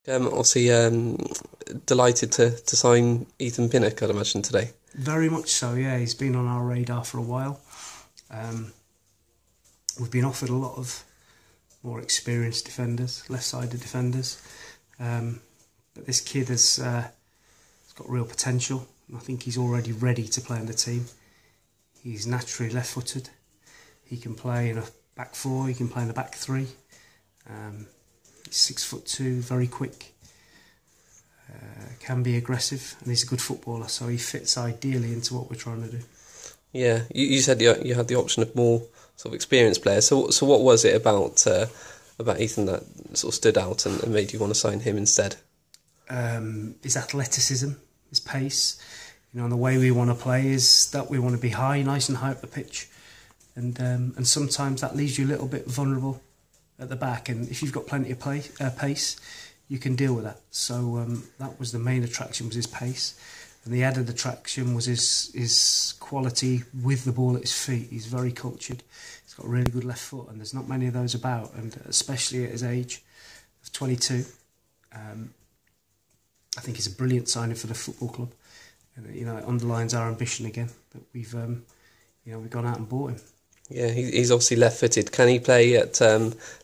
Obviously, delighted to sign Ethan Pinnock, I'd imagine, today. Very much so, yeah. He's been on our radar for a while. We've been offered a lot of more experienced defenders, left-sided defenders. But this kid has got real potential. I think he's already ready to play in the team. He's naturally left-footed. He can play in a back four, he can play in a back three. He's 6'2", very quick, can be aggressive, and he's a good footballer, so he fits ideally into what we're trying to do. Yeah, you said you had the option of more sort of experienced players. So what was it about Ethan that sort of stood out and made you want to sign him instead? His athleticism, his pace, and the way we want to play is that we want to be high, nice and high up the pitch, and sometimes that leaves you a little bit vulnerable at the back, and if you've got plenty of pace, you can deal with that. So that was the main attraction, was his pace, and the added attraction was his quality with the ball at his feet. He's very cultured. He's got a really good left foot, and there's not many of those about, and especially at his age of 22. I think it's a brilliant signing for the football club, and it underlines our ambition again that we've gone out and bought him. Yeah, he's obviously left-footed. Can he play at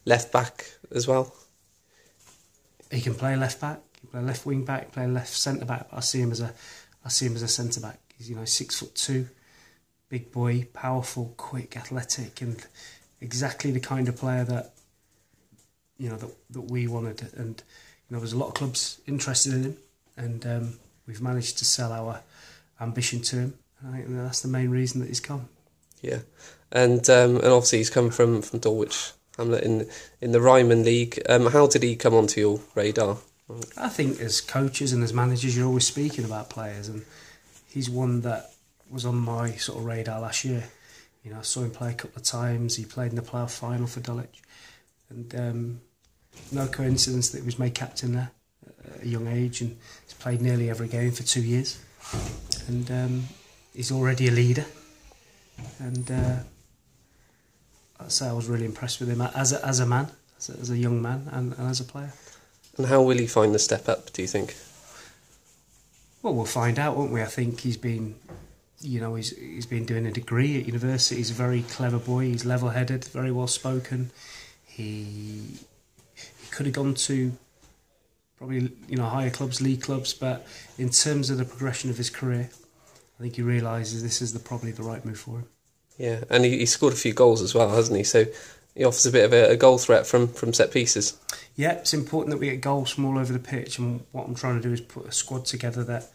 left back as well? He can play left back. He can play left wing back. Play left centre back. But I see him as a centre back. He's 6'2", big boy, powerful, quick, athletic, and exactly the kind of player that that we wanted. And there's a lot of clubs interested in him, and we've managed to sell our ambition to him. And I think that's the main reason that he's come. Yeah, and obviously he's come from Dulwich Hamlet in the Ryman League. How did he come onto your radar? I think as coaches and as managers, you're always speaking about players, and he's one that was on my sort of radar last year. I saw him play a couple of times. He played in the playoff final for Dulwich, and no coincidence that he was made captain there at a young age, and he's played nearly every game for 2 years, and he's already a leader. And I'd say I was really impressed with him as a man, as a young man, and as a player. And how will he find the step up, do you think? Well, we'll find out, won't we? I think he's been been doing a degree at university. He's a very clever boy. He's level-headed, very well spoken. He could have gone to probably higher clubs, league clubs, but in terms of the progression of his career, I think he realises this is probably the right move for him. Yeah, and he scored a few goals as well, hasn't he? So he offers a bit of a goal threat from set pieces. Yeah, it's important that we get goals from all over the pitch, and what I'm trying to do is put a squad together that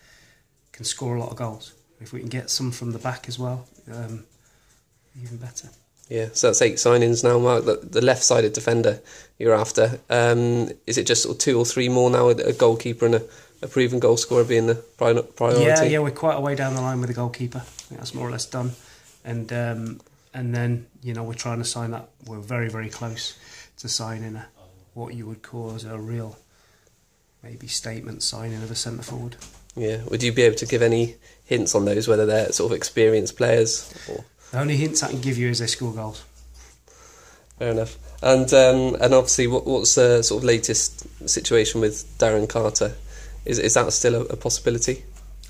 can score a lot of goals. If we can get some from the back as well, even better. Yeah, so that's 8 signings now, Mark. The left-sided defender you're after. Is it just sort of 2 or 3 more now, a goalkeeper and a proven goal scorer being the priority? Yeah, we're quite a way down the line with the goalkeeper. I think that's more or less done. And then, we're trying to sign that. We're very, very close to signing what you would call as a real, maybe statement signing of a centre forward. Yeah, would you be able to give any hints on those, whether they're sort of experienced players? Or? The only hints I can give you is they score goals. Fair enough. And obviously, what's the sort of latest situation with Darren Carter? Is that still a possibility?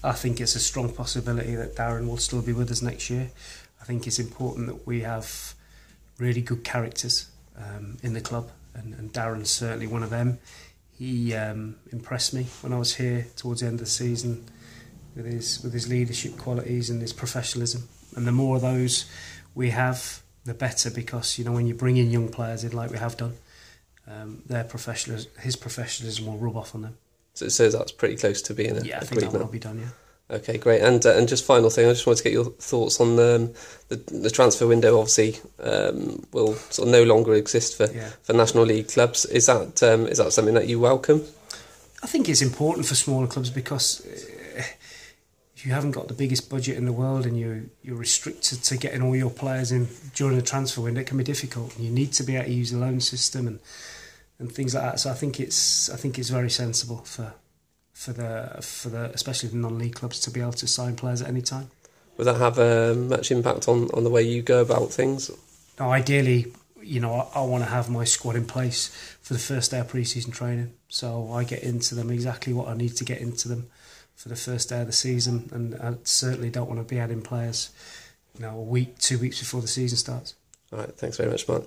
I think it's a strong possibility that Darren will still be with us next year. I think it's important that we have really good characters in the club, and Darren's certainly one of them. He impressed me when I was here towards the end of the season with his leadership qualities and his professionalism. And the more of those we have, the better, because when you bring in young players in like we have done, his professionalism will rub off on them. So that's pretty close to being I think that will be done, yeah. Okay, great. And just final thing, I just wanted to get your thoughts on the transfer window. Obviously, will sort of no longer exist for National League clubs. Is that something that you welcome? I think it's important for smaller clubs, because if you haven't got the biggest budget in the world and you're restricted to getting all your players in during the transfer window, it can be difficult. You need to be able to use the loan system and things like that. So I think it's very sensible for the especially the non-league clubs to be able to sign players at any time. Would that have much impact on the way you go about things? No, ideally, you know, I want to have my squad in place for the first day of pre-season training. So I get into them exactly what I need to get into them for the first day of the season, and I certainly don't want to be adding players, you know, a week, 2 weeks before the season starts. All right, thanks very much, Mark.